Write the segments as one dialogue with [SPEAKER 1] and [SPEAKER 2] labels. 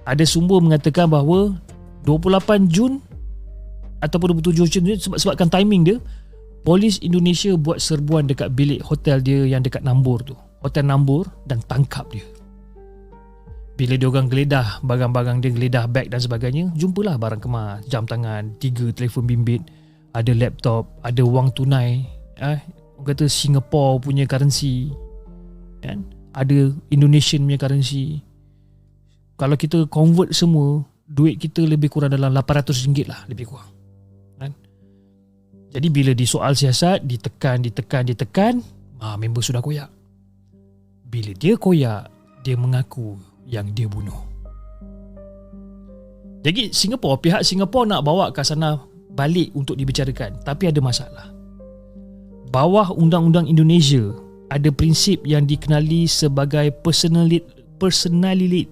[SPEAKER 1] Ada sumber mengatakan bahawa 28 Jun ataupun 27 Jun sebabkan timing dia, polis Indonesia buat serbuan dekat bilik hotel dia yang dekat Nambur tu, Hotel Nambur, dan tangkap dia. Bila diorang geledah barang-barang dia, geledah beg dan sebagainya, jumpalah barang kemas, jam tangan, 3 telefon bimbit, ada laptop, ada wang tunai, orang kata Singapore punya currency, kan? Ada Indonesian punya currency. Kalau kita convert semua, duit kita lebih kurang dalam RM800 lah, lebih kurang, kan? Jadi bila disoal siasat, ditekan, member sudah koyak. Bila dia koyak, dia mengaku yang dia bunuh. Jadi pihak Singapura nak bawa ke sana balik untuk dibicarakan, tapi ada masalah. Bawah Undang-Undang Indonesia ada prinsip yang dikenali sebagai personality,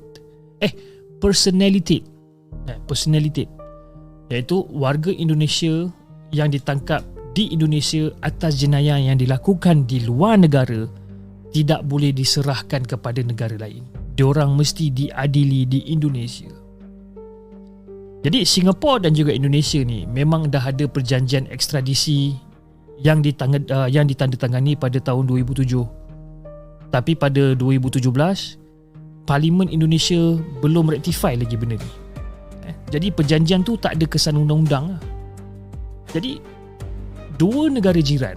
[SPEAKER 1] iaitu warga Indonesia yang ditangkap di Indonesia atas jenayah yang dilakukan di luar negara tidak boleh diserahkan kepada negara lain. Diorang mesti diadili di Indonesia. Jadi Singapura dan juga Indonesia ni memang dah ada perjanjian ekstradisi yang ditandatangani pada tahun 2007. Tapi pada 2017, Parlimen Indonesia belum rectify lagi benda ni. Jadi perjanjian tu tak ada kesan undang-undang lah. Jadi dua negara jiran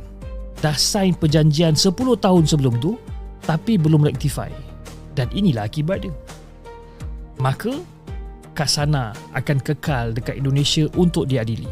[SPEAKER 1] dah sign perjanjian 10 tahun sebelum tu, tapi belum rectify. Dan inilah akibat dia. Maka Kasanah akan kekal dekat Indonesia untuk diadili.